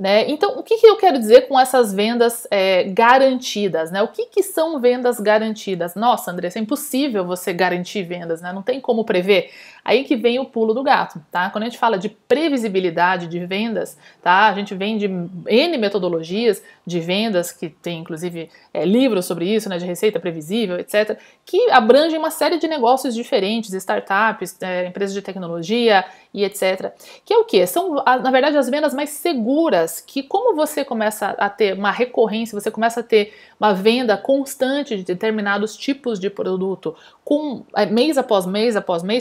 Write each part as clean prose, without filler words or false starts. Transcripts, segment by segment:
né? Então, o que eu quero dizer com essas vendas garantidas, né? O que são vendas garantidas? Nossa, Andressa, é impossível você garantir vendas, né? Não tem como prever. Aí que vem o pulo do gato, tá? Quando a gente fala de previsibilidade de vendas, tá? A gente vem de N metodologias de vendas, que tem inclusive livros sobre isso, né? De receita previsível, etc., que abrangem uma série de negócios diferentes, startups, empresas de tecnologia e etc. Que é o quê? São, na verdade, as vendas mais seguras, que como você começa a ter uma recorrência, você começa a ter uma venda constante de determinados tipos de produto, com mês após mês,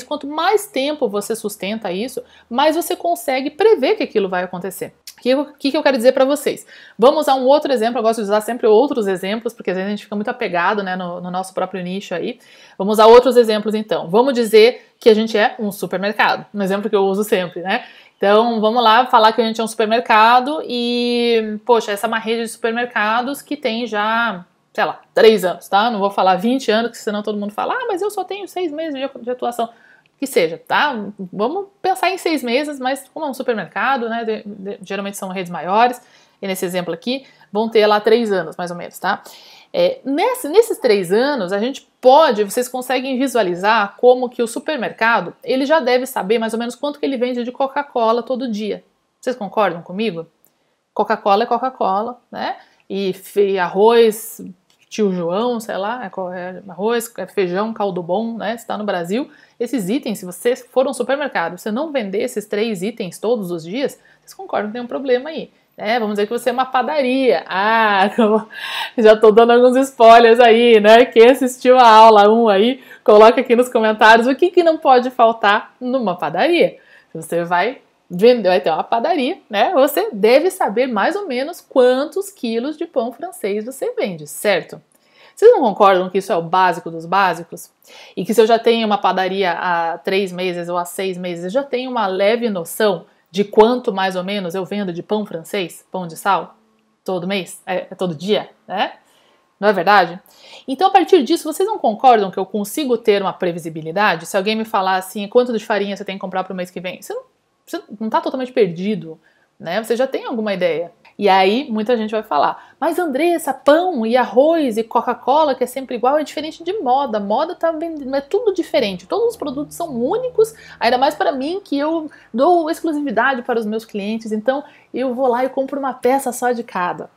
quanto mais tempo você sustenta isso, mais você consegue prever que aquilo vai acontecer. O que eu quero dizer para vocês? Vamos usar um outro exemplo, eu gosto de usar sempre outros exemplos, porque às vezes a gente fica muito apegado, né, no nosso próprio nicho aí. Vamos usar outros exemplos então. Vamos dizer que a gente é um supermercado, um exemplo que eu uso sempre, né? Então vamos lá falar que a gente é um supermercado e, poxa, essa é uma rede de supermercados que tem já, sei lá, 3 anos, tá? Não vou falar 20 anos, porque senão todo mundo fala, mas eu só tenho 6 meses de atuação. Que seja, tá? Vamos pensar em 6 meses, mas como é um supermercado, né? Geralmente são redes maiores, e nesse exemplo aqui, vão ter lá 3 anos, mais ou menos, tá? Nesses 3 anos, a gente pode, vocês conseguem visualizar como que o supermercado, ele já deve saber mais ou menos quanto que ele vende de Coca-Cola todo dia. Vocês concordam comigo? Coca-Cola é Coca-Cola, né? E arroz, tio João, sei lá, arroz, feijão, caldo bom, né? Se está no Brasil, esses itens, se você for um supermercado, você não vender esses 3 itens todos os dias, vocês concordam que tem um problema aí. Vamos dizer que você é uma padaria. Já tô dando alguns spoilers aí, né? Quem assistiu a aula 1 aí, coloca aqui nos comentários o que não pode faltar numa padaria. Você vai ter uma padaria, né? Você deve saber mais ou menos quantos quilos de pão francês você vende, certo? Vocês não concordam que isso é o básico dos básicos? E que se eu já tenho uma padaria há 3 meses ou há 6 meses, eu já tenho uma leve noção de quanto mais ou menos eu vendo de pão francês, pão de sal, todo mês, todo dia, né? Não é verdade? Então, a partir disso, vocês não concordam que eu consigo ter uma previsibilidade? Se alguém me falar assim, quanto de farinha você tem que comprar para o mês que vem? Você não está totalmente perdido, né? Você já tem alguma ideia. E aí, muita gente vai falar, mas Andressa, pão e arroz e Coca-Cola, que é sempre igual, é diferente de moda. Moda tá vendendo, é tudo diferente. Todos os produtos são únicos, ainda mais para mim, que eu dou exclusividade para os meus clientes. Então, eu vou lá e compro uma peça só de cada.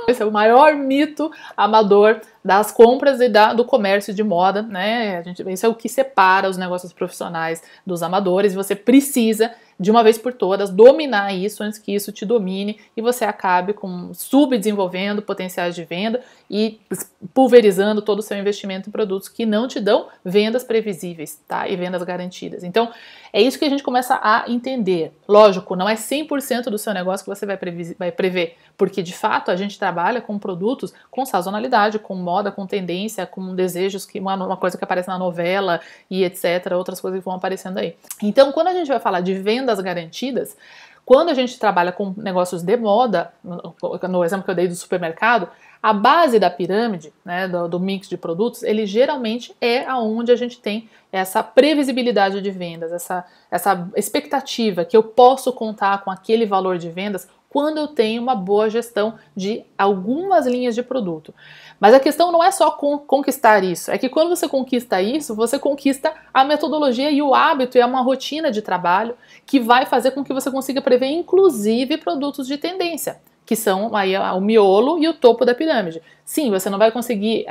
Esse é o maior mito amador das compras e do comércio de moda, né? Isso é o que separa os negócios profissionais dos amadores. Você precisa, de uma vez por todas, dominar isso antes que isso te domine e você acabe subdesenvolvendo potenciais de venda e pulverizando todo o seu investimento em produtos que não te dão vendas previsíveis, tá? E vendas garantidas. Então, é isso que a gente começa a entender. Lógico, não é 100% do seu negócio que você vai prever, porque de fato a gente trabalha com produtos com sazonalidade, com moda, com tendência, com desejos, uma coisa que aparece na novela e etc, outras coisas que vão aparecendo aí. Então, quando a gente vai falar de vendas garantidas, quando a gente trabalha com negócios de moda, no exemplo que eu dei do supermercado, a base da pirâmide, né, do mix de produtos, ele geralmente é aonde a gente tem essa previsibilidade de vendas, essa expectativa que eu posso contar com aquele valor de vendas quando eu tenho uma boa gestão de algumas linhas de produto. Mas a questão não é só conquistar isso, é que quando você conquista isso, você conquista a metodologia e o hábito e uma rotina de trabalho que vai fazer com que você consiga prever inclusive produtos de tendência, que são aí o miolo e o topo da pirâmide. Sim, você não vai conseguir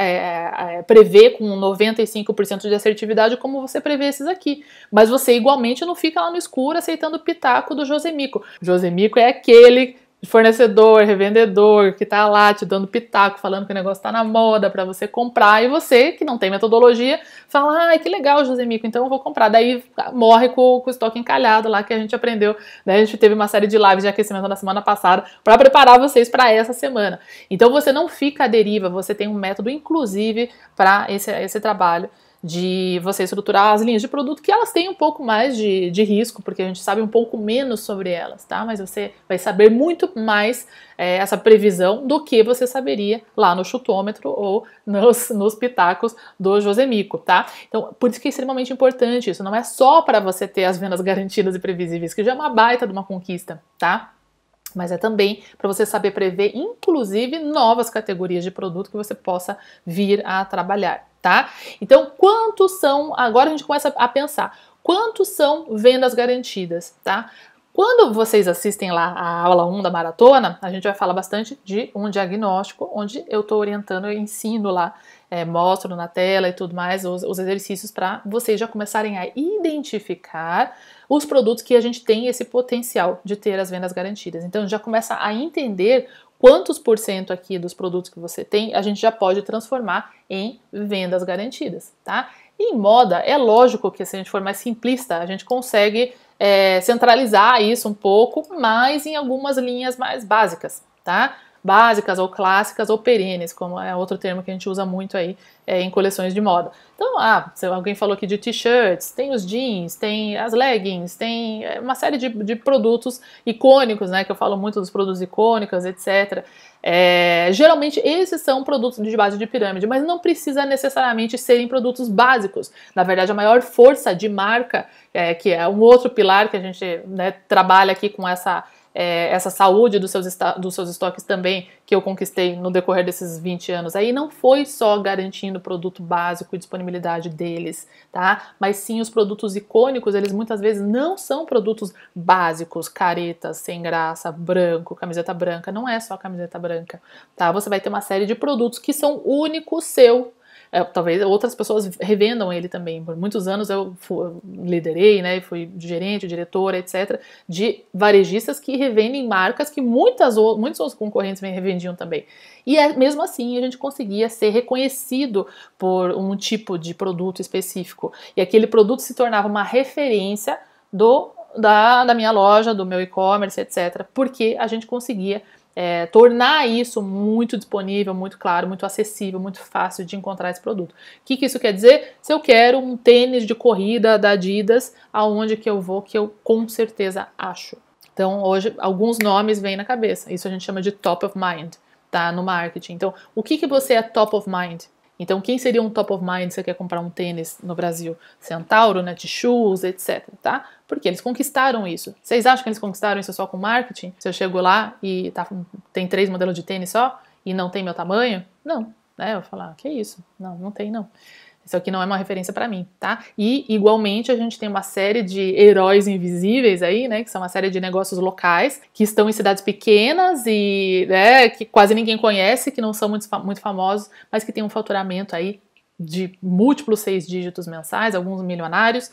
prever com 95% de assertividade como você prevê esses aqui, mas você igualmente não fica lá no escuro aceitando o pitaco do Josemico. Josemico é aquele fornecedor, revendedor que tá lá te dando pitaco, falando que o negócio tá na moda para você comprar, e você, que não tem metodologia, fala, ai, que legal, Josemico, então eu vou comprar. Daí morre com o estoque encalhado lá que a gente aprendeu, né? A gente teve uma série de lives de aquecimento na semana passada para preparar vocês para essa semana. Então você não fica à deriva, você tem um método inclusive para esse trabalho de você estruturar as linhas de produto, que elas têm um pouco mais de risco, porque a gente sabe um pouco menos sobre elas, tá? Mas você vai saber muito mais essa previsão do que você saberia lá no chutômetro ou nos pitacos do Josemico, tá? Então, por isso que é extremamente importante isso, não é só para você ter as vendas garantidas e previsíveis, que já é uma baita de uma conquista, tá? mas é também para você saber prever, inclusive, novas categorias de produto que você possa vir a trabalhar, tá? Então, quantos são, agora a gente começa a pensar, quantos são vendas garantidas, tá? Quando vocês assistem lá a aula 1 da maratona, a gente vai falar bastante de um diagnóstico, onde eu estou orientando, eu ensino lá, mostro na tela e tudo mais, os exercícios para vocês já começarem a identificar os produtos que a gente tem esse potencial de ter as vendas garantidas. Então já começa a entender quantos por cento aqui dos produtos que você tem a gente já pode transformar em vendas garantidas, tá? E em moda, é lógico que se a gente for mais simplista, a gente consegue centralizar isso um pouco, mas em algumas linhas mais básicas, tá? Básicas ou clássicas ou perenes, como é outro termo que a gente usa muito aí em coleções de moda. Então, se alguém falou aqui de t-shirts, tem os jeans, tem as leggings, tem uma série de produtos icônicos, né, que eu falo muito dos produtos icônicos, etc. Geralmente esses são produtos de base de pirâmide, mas não precisa necessariamente serem produtos básicos. Na verdade, a maior força de marca, que é um outro pilar que a gente, né, trabalha aqui com essa saúde dos seus estoques também, que eu conquistei no decorrer desses 20 anos aí, não foi só garantindo o produto básico e disponibilidade deles, tá? Mas sim os produtos icônicos, eles muitas vezes não são produtos básicos, caretas, sem graça, branco, camiseta branca, não é só camiseta branca, tá? Você vai ter uma série de produtos que são únicos seu. Talvez outras pessoas revendam ele também. Por muitos anos eu liderei, né, fui gerente, diretora, etc., de varejistas que revendem marcas que muitos outros concorrentes revendiam também. E mesmo assim a gente conseguia ser reconhecido por um tipo de produto específico. E aquele produto se tornava uma referência da minha loja, do meu e-commerce, etc., porque a gente conseguia tornar isso muito disponível, muito claro, muito acessível, muito fácil de encontrar esse produto. O que isso quer dizer? Se eu quero um tênis de corrida da Adidas, aonde que eu vou, que eu com certeza acho. Então hoje alguns nomes vêm na cabeça, isso a gente chama de top of mind, tá, no marketing. Então o que você é top of mind? Então, quem seria um top of mind se você quer comprar um tênis no Brasil? Centauro, Netshoes, etc, tá? Porque eles conquistaram isso. Vocês acham que eles conquistaram isso só com marketing? Se eu chego lá e tem 3 modelos de tênis só e não tem meu tamanho? Não, né? Eu vou falar, que isso? Não tem não. Isso aqui não é uma referência para mim, tá? E, igualmente, a gente tem uma série de heróis invisíveis aí, né? Que são uma série de negócios locais, que estão em cidades pequenas e, né, que quase ninguém conhece, que não são muito famosos, mas que tem um faturamento aí de múltiplos 6 dígitos mensais, alguns milionários,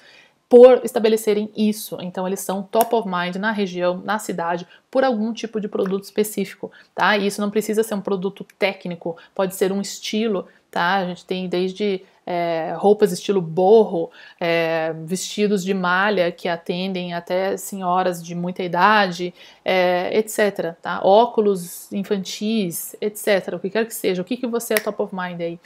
por estabelecerem isso. Então, eles são top of mind na região, na cidade, por algum tipo de produto específico, tá? E isso não precisa ser um produto técnico, pode ser um estilo, tá? A gente tem desde roupas estilo boho, vestidos de malha que atendem até senhoras de muita idade, etc, tá? Óculos infantis, etc, o que quer que seja, o que você é top of mind aí.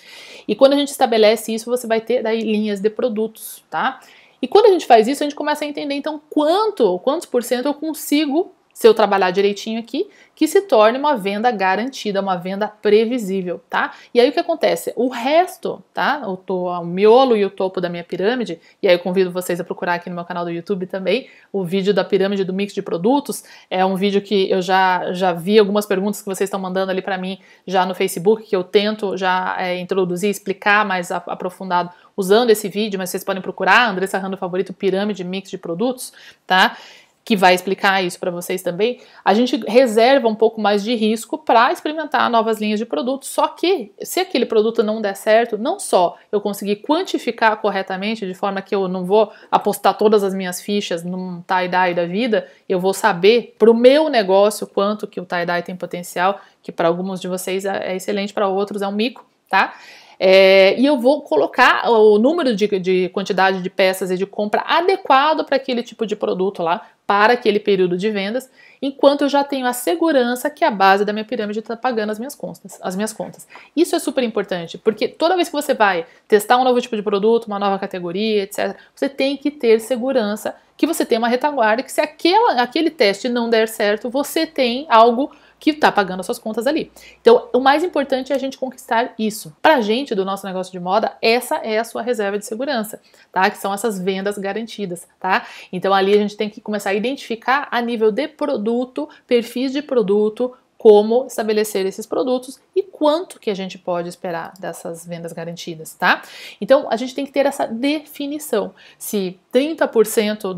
E quando a gente estabelece isso, você vai ter daí linhas de produtos, tá? E quando a gente faz isso, a gente começa a entender, então, quantos por cento eu consigo, se eu trabalhar direitinho aqui, que se torne uma venda garantida, uma venda previsível, tá? E aí o que acontece? O resto, tá? O miolo e o topo da minha pirâmide, e aí eu convido vocês a procurar aqui no meu canal do YouTube também, o vídeo da pirâmide do mix de produtos, é um vídeo que eu já vi algumas perguntas que vocês estão mandando ali para mim já no Facebook, que eu tento já introduzir, explicar mais aprofundado usando esse vídeo, mas vocês podem procurar, Andressa Rando Favorito, pirâmide mix de produtos, tá? Que vai explicar isso para vocês também. A gente reserva um pouco mais de risco para experimentar novas linhas de produtos, só que se aquele produto não der certo, não só eu conseguir quantificar corretamente, de forma que eu não vou apostar todas as minhas fichas num tie-dye da vida, eu vou saber para o meu negócio quanto que o tie-dye tem potencial, que para alguns de vocês é excelente, para outros é um mico, tá? E eu vou colocar o número de quantidade de peças e de compra adequado para aquele tipo de produto lá, para aquele período de vendas, enquanto eu já tenho a segurança que a base da minha pirâmide está pagando as minhas contas. Isso é super importante, porque toda vez que você vai testar um novo tipo de produto, uma nova categoria, etc., você tem que ter segurança que você tem uma retaguarda, que se aquele teste não der certo, você tem algo que está pagando as suas contas ali. Então, o mais importante é a gente conquistar isso. Para a gente, do nosso negócio de moda, essa é a sua reserva de segurança, tá? Que são essas vendas garantidas, tá? Então, ali a gente tem que começar a identificar a nível de produto, perfis de produto, como estabelecer esses produtos e quanto que a gente pode esperar dessas vendas garantidas, tá? Então, a gente tem que ter essa definição. Se 30%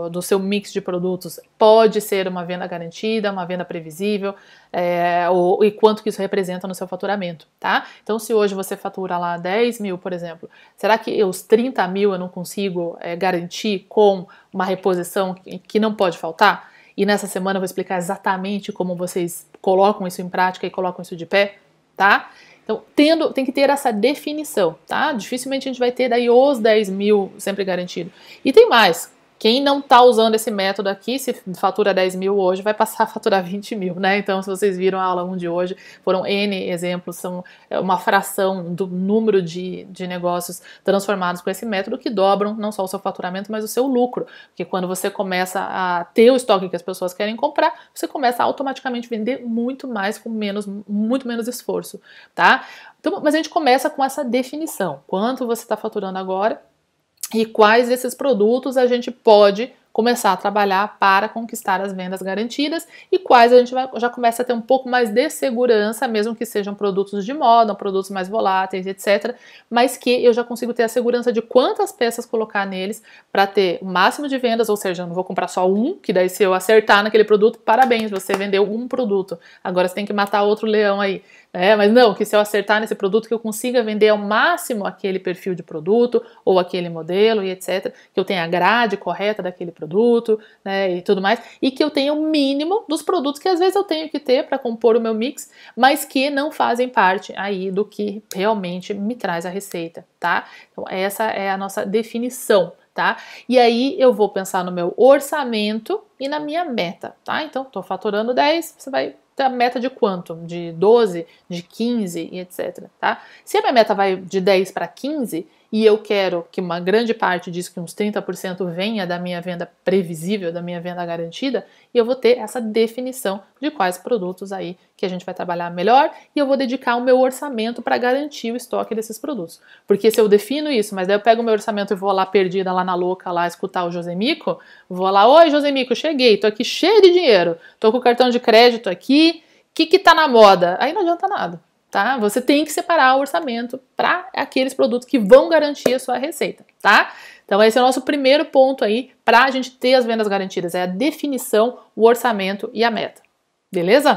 do seu mix de produtos pode ser uma venda garantida, uma venda previsível, e quanto que isso representa no seu faturamento, tá? Então, se hoje você fatura lá 10 mil, por exemplo, será que os 30 mil eu não consigo garantir com uma reposição que não pode faltar? E nessa semana eu vou explicar exatamente como vocês colocam isso em prática e colocam isso de pé, tá? Então, tem que ter essa definição, tá? Dificilmente a gente vai ter daí os 10 mil sempre garantido. E tem mais. Quem não está usando esse método aqui, se fatura 10 mil hoje, vai passar a faturar 20 mil, né? Então, se vocês viram a aula 1 de hoje, foram N exemplos, são uma fração do número de negócios transformados com esse método que dobram não só o seu faturamento, mas o seu lucro. Porque quando você começa a ter o estoque que as pessoas querem comprar, você começa a automaticamente vender muito mais com muito menos esforço, tá? Então, mas a gente começa com essa definição. Quanto você está faturando agora? E quais desses produtos a gente pode começar a trabalhar para conquistar as vendas garantidas e quais a gente já começa a ter um pouco mais de segurança, mesmo que sejam produtos de moda, produtos mais voláteis, etc. Mas que eu já consigo ter a segurança de quantas peças colocar neles para ter o máximo de vendas, ou seja, eu não vou comprar só um, que daí se eu acertar naquele produto, parabéns, você vendeu um produto. Agora você tem que matar outro leão aí. Mas não, que se eu acertar nesse produto que eu consiga vender ao máximo aquele perfil de produto ou aquele modelo e etc, que eu tenha a grade correta daquele produto, né, e tudo mais, e que eu tenha o mínimo dos produtos que às vezes eu tenho que ter para compor o meu mix, mas que não fazem parte aí do que realmente me traz a receita, tá? Então essa é a nossa definição, tá? E aí eu vou pensar no meu orçamento e na minha meta, tá? Então tô faturando 10, você vai ter a meta de quanto? De 12, de 15 e etc, tá? Se a minha meta vai de 10 para 15 e eu quero que uma grande parte disso, que uns 30% venha da minha venda previsível, da minha venda garantida, e eu vou ter essa definição de quais produtos aí que a gente vai trabalhar melhor e eu vou dedicar o meu orçamento para garantir o estoque desses produtos. Porque se eu defino isso, mas daí eu pego o meu orçamento e vou lá perdida, lá na louca, lá escutar o Josemico, vou lá, oi Josemico, cheguei, tô aqui cheio de dinheiro, tô com o cartão de crédito aqui, o que tá na moda? Aí não adianta nada. Tá? Você tem que separar o orçamento para aqueles produtos que vão garantir a sua receita, tá? Então esse é o nosso primeiro ponto aí para a gente ter as vendas garantidas, é a definição, o orçamento e a meta. Beleza?